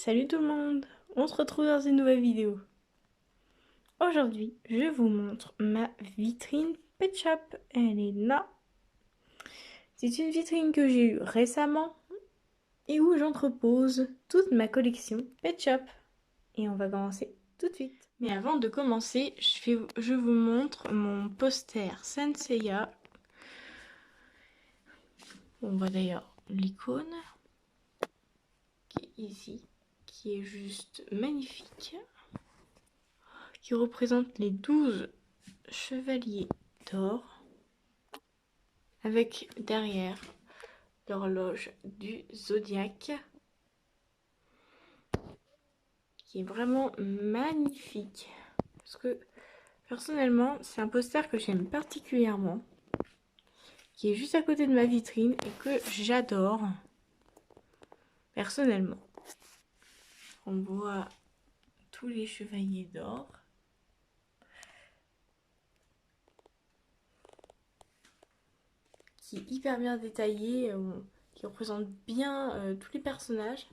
Salut tout le monde, on se retrouve dans une nouvelle vidéo. Aujourd'hui, je vous montre ma vitrine Pet Shop. Elle est là. C'est une vitrine que j'ai eue récemment et où j'entrepose toute ma collection Pet Shop. Et on va commencer tout de suite. Mais avant de commencer, je vous montre mon poster Senseiya. On voit d'ailleurs l'icône qui est ici, qui est juste magnifique, qui représente les 12 chevaliers d'or, avec derrière l'horloge du zodiaque, qui est vraiment magnifique. Parce que personnellement, c'est un poster que j'aime particulièrement, qui est juste à côté de ma vitrine et que j'adore personnellement. On voit tous les chevaliers d'or. Qui est hyper bien détaillé, qui représente bien tous les personnages.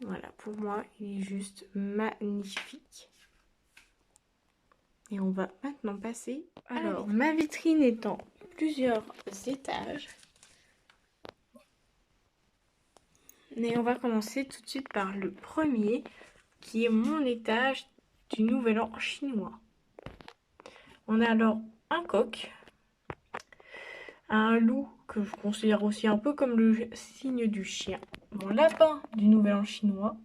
Voilà, pour moi, il est juste magnifique. Et on va maintenant passer à la vitrine. Ma vitrine est en plusieurs étages. Et on va commencer tout de suite par le premier, qui est mon étage du Nouvel An chinois. On a alors un coq, un loup que je considère aussi un peu comme le signe du chien, mon lapin du Nouvel An chinois,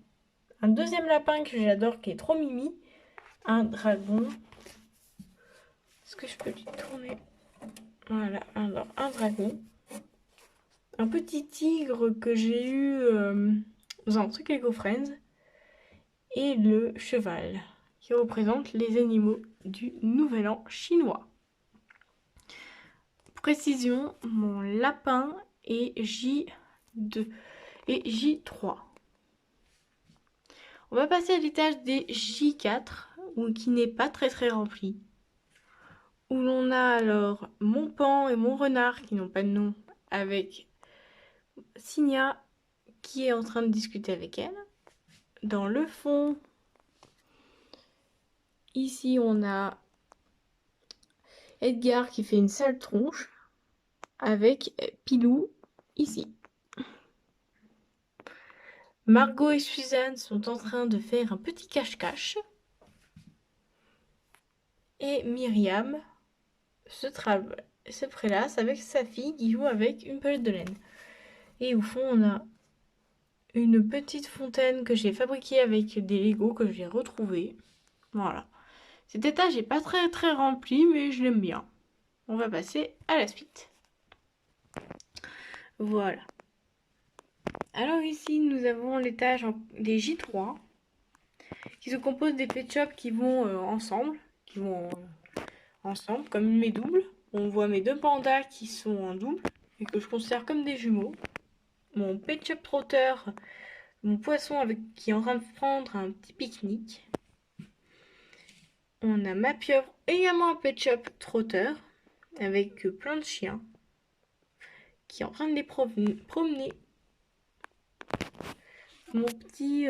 un deuxième lapin que j'adore qui est trop mimi, un dragon. Est-ce que je peux lui tourner? Voilà, alors un dragon, un petit tigre que j'ai eu dans un truc Lego Friends, et le cheval qui représente les animaux du Nouvel An chinois. Précision, mon lapin est J2 et J3. On va passer à l'étage des J4, qui n'est pas très rempli, où l'on a alors mon pan et mon renard qui n'ont pas de nom, avec Signa qui est en train de discuter avec elle. Dans le fond, ici on a Edgar qui fait une sale tronche avec Pilou ici. Margot et Suzanne sont en train de faire un petit cache-cache. Et Myriam se prélasse avec sa fille qui joue avec une pelette de laine. Et au fond, on a une petite fontaine que j'ai fabriquée avec des Legos que j'ai retrouvés. Voilà. Cet étage n'est pas très rempli, mais je l'aime bien. On va passer à la suite. Voilà. Alors ici, nous avons l'étage des J3 qui se compose des pet shops qui vont ensemble, comme mes doubles. On voit mes deux pandas qui sont en double et que je considère comme des jumeaux. Mon pet shop trotteur, mon poisson qui est en train de prendre un petit pique-nique. On a ma pieuvre, également un pet shop trotteur avec plein de chiens qui est en train de les promener. Mon petit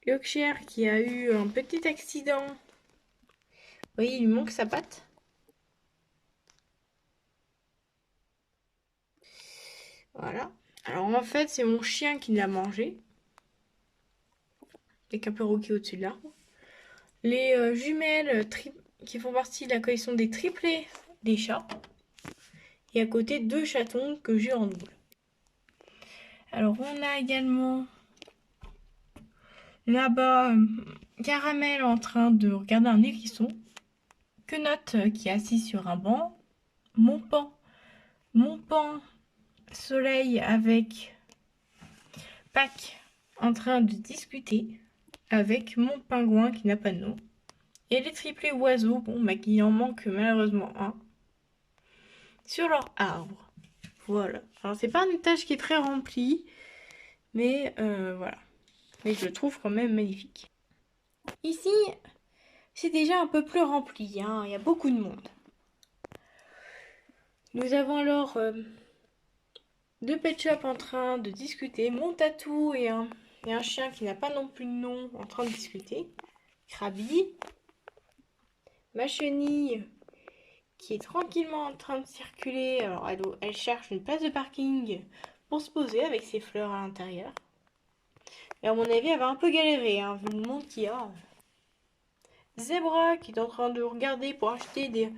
Yorkshire qui a eu un petit accident. Vous voyez, il lui manque sa patte. Voilà. Alors en fait, c'est mon chien qui l'a mangé. Avec un perroquet au-dessus de l'arbre. Les jumelles qui font partie de la collection des triplés des chats. Et à côté, deux chatons que j'ai en double. Alors on a également là-bas Caramel en train de regarder un hérisson. Quenotte qui est assis sur un banc. Mon pan Soleil avec Pâques en train de discuter avec mon pingouin qui n'a pas de nom. Et les triplés oiseaux, qui en manque malheureusement un, sur leur arbre. Voilà. Alors c'est pas un étage qui est très rempli, mais voilà. Mais je le trouve quand même magnifique. Ici, c'est déjà un peu plus rempli, hein. Il y a beaucoup de monde. Nous avons alors deux pet shops en train de discuter. Mon tatou et un chien qui n'a pas non plus de nom en train de discuter. Krabi. Ma chenille qui est tranquillement en train de circuler. Alors elle cherche une place de parking pour se poser avec ses fleurs à l'intérieur. Et à mon avis, elle va un peu galérer, hein, vu le monde qu'il y a. Zebra qui est en train de regarder pour acheter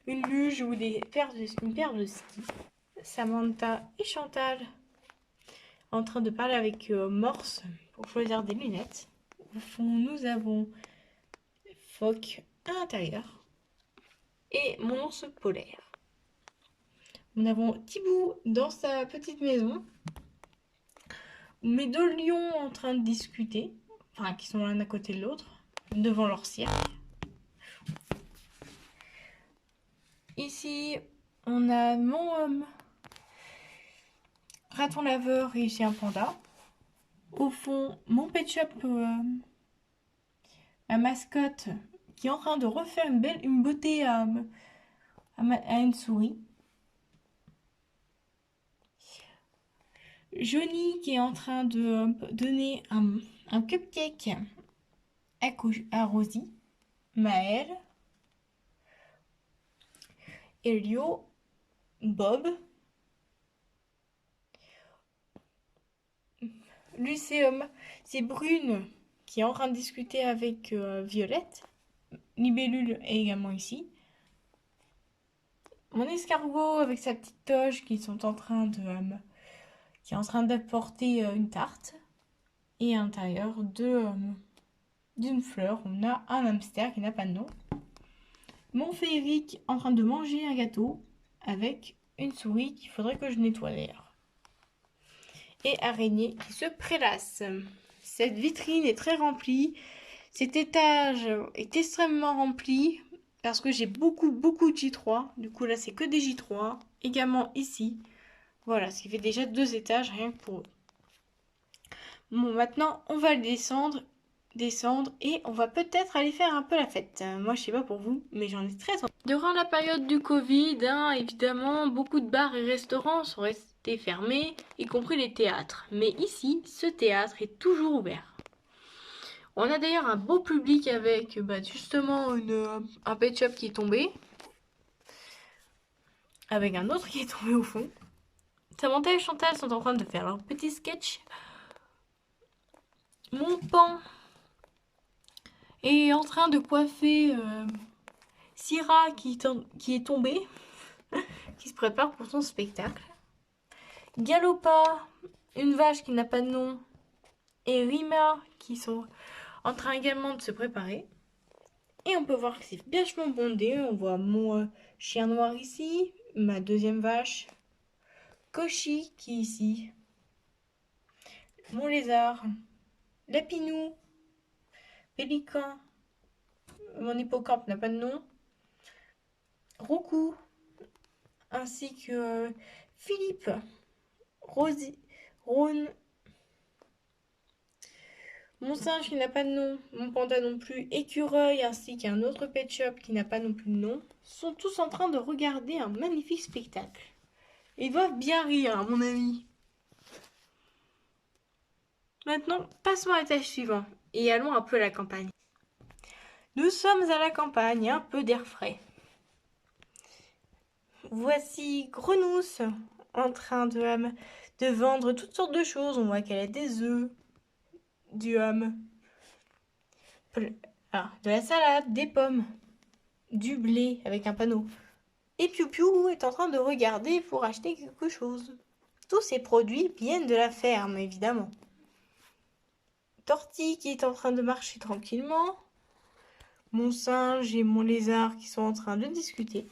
une luge ou une paire de skis. Samantha et Chantal en train de parler avec Morse pour choisir des lunettes. Au fond, nous avons Phoque à l'intérieur et mon ours polaire. Nous avons Thibaut dans sa petite maison. Mes deux lions en train de discuter, enfin qui sont l'un à côté de l'autre, devant leur cirque. Ici, on a mon raton laveur et chien panda. Au fond, mon pet shop, ma mascotte, qui est en train de refaire une beauté à une souris. Johnny qui est en train de donner un cupcake à Rosie. Maël. Elio. Bob. Lucéum, c'est Brune qui est en train de discuter avec Violette. Libellule est également ici. Mon escargot avec sa petite toge qui est en train d'apporter une tarte. Et à l'intérieur d'une fleur, on a un hamster qui n'a pas de nom. Mon féerique en train de manger un gâteau avec une souris qu'il faudrait que je nettoie d'ailleurs. Et araignée qui se prélasse. Cette vitrine est très remplie. Cet étage est extrêmement rempli parce que j'ai beaucoup de J3. Du coup là c'est que des J3. Également ici. Voilà, ce qui fait déjà 2 étages rien que pour eux. Bon, maintenant on va descendre et on va peut-être aller faire un peu la fête. Moi je sais pas pour vous, mais j'en ai très envie. Durant la période du Covid, évidemment, beaucoup de bars et restaurants sont restés fermés, y compris les théâtres. Mais ici, ce théâtre est toujours ouvert. On a d'ailleurs un beau public avec justement un pet shop qui est tombé. Avec un autre qui est tombé au fond. Samantha et Chantal sont en train de faire leur petit sketch. Mon pan est en train de coiffer Syrah qui est tombée, qui se prépare pour son spectacle. Galopa, une vache qui n'a pas de nom, et Rima qui sont en train également de se préparer. Et on peut voir que c'est vachement bondé. On voit mon chien noir ici, ma deuxième vache, Koshi qui est ici, mon lézard, Lapinou, Pélican, mon hippocampe n'a pas de nom, Roku, ainsi que Philippe, Rosie, Rhône, mon singe qui n'a pas de nom, mon panda non plus, Écureuil ainsi qu'un autre pet shop qui n'a pas non plus de nom, sont tous en train de regarder un magnifique spectacle. Ils doivent bien rire, à mon avis. Maintenant, passons à l'étage suivant et allons un peu à la campagne. Nous sommes à la campagne, un peu d'air frais. Voici Grenousse en train de vendre toutes sortes de choses. On voit qu'elle a des œufs, de la salade, des pommes, du blé avec un panneau. Et Piu Piu est en train de regarder pour acheter quelque chose. Tous ces produits viennent de la ferme, évidemment. Tortille qui est en train de marcher tranquillement. Mon singe et mon lézard qui sont en train de discuter.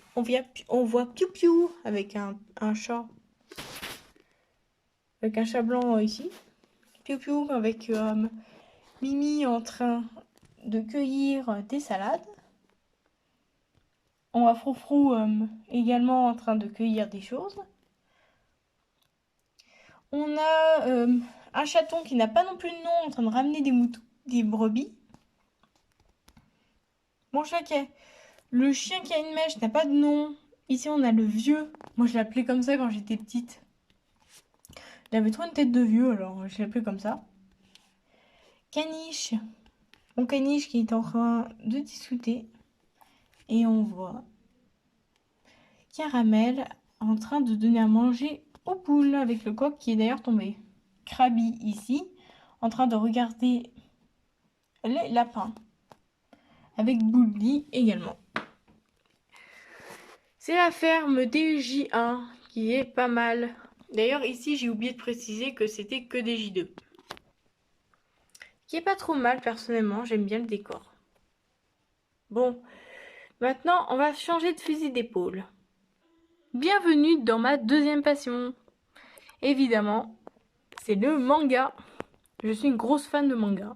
On voit Piu Piu avec un chat. Avec un chat blanc ici. Piu Piu avec Mimi en train de cueillir des salades. On voit Froufrou également en train de cueillir des choses. On a un chaton qui n'a pas non plus de nom en train de ramener des brebis. Bon chaquet. Le chien qui a une mèche n'a pas de nom. Ici on a le vieux Moi, je l'appelais comme ça quand j'étais petite. Il avait trop une tête de vieux, alors je l'appelais comme ça. Caniche. Mon caniche qui est en train de discuter. Et on voit Caramel en train de donner à manger aux poules avec le coq qui est d'ailleurs tombé. Krabi ici, en train de regarder les lapins. Avec Bully également. C'est la ferme des J1 qui est pas mal. D'ailleurs ici j'ai oublié de préciser que c'était que des J2. Qui est pas trop mal personnellement, j'aime bien le décor. Bon, maintenant on va changer de fusil d'épaule. Bienvenue dans ma deuxième passion. Évidemment, c'est le manga. Je suis une grosse fan de manga.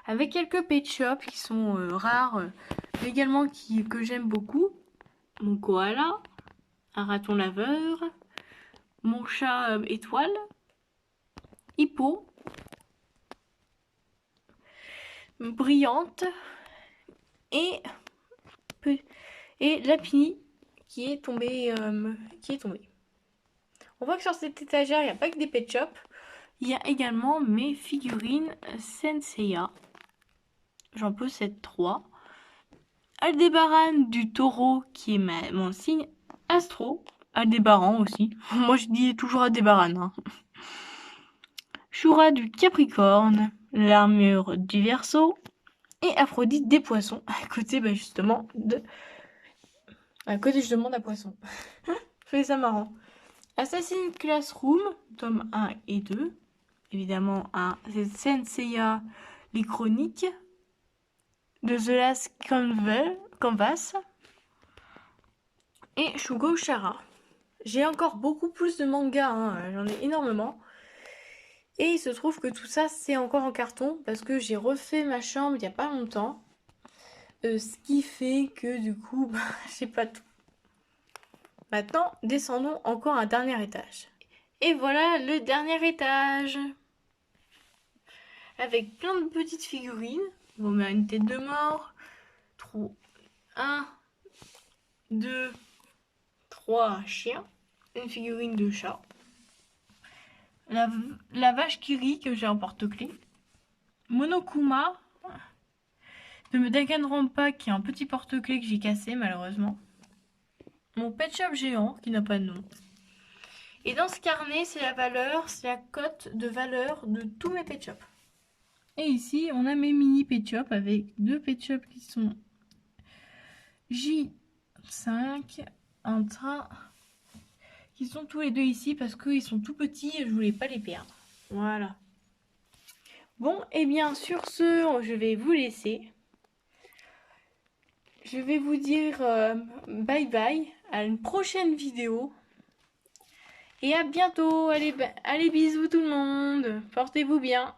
Avec quelques pet shops qui sont rares, mais également que j'aime beaucoup. Mon koala, un raton laveur, mon chat étoile, Hippo, Brillante et Lapini qui est tombé. On voit que sur cette étagère, il n'y a pas que des pet shops. Il y a également mes figurines Senseiya. J'en possède 3. Aldébaran du taureau qui est mon signe astro. Aldébaran aussi. Moi je dis toujours Aldébaran. Hein. Shura du capricorne. L'armure du verseau. Et Aphrodite des poissons. À côté justement de la poisson. Je fais ça marrant. Assassin's Classroom, tome 1 et 2. Évidemment, c'est Senseiya, les chroniques de The Last Canvas et Shugo Chara. J'ai encore beaucoup plus de mangas, hein, j'en ai énormément. Et il se trouve que tout ça, c'est encore en carton parce que j'ai refait ma chambre il n'y a pas longtemps. Ce qui fait que du coup, j'ai pas tout. Maintenant, descendons encore un dernier étage. Et voilà le dernier étage. Avec plein de petites figurines. On met une tête de mort. 1, 2, 3 chiens. Une figurine de chat. La vache qui rit que j'ai en porte-clés. Monokuma. De me Danganronpa qui est un petit porte-clés que j'ai cassé malheureusement. Mon pet shop géant qui n'a pas de nom. Et dans ce carnet, c'est la cote de valeur de tous mes pet shops. Et ici, on a mes mini pet shops avec 2 pet shops qui sont J5 en train qui sont tous les 2 ici parce qu'ils sont tout petits et je voulais pas les perdre. Voilà. Bon, et bien sur ce, je vais vous laisser. Je vais vous dire bye bye à une prochaine vidéo. Et à bientôt. Allez bisous tout le monde. Portez-vous bien.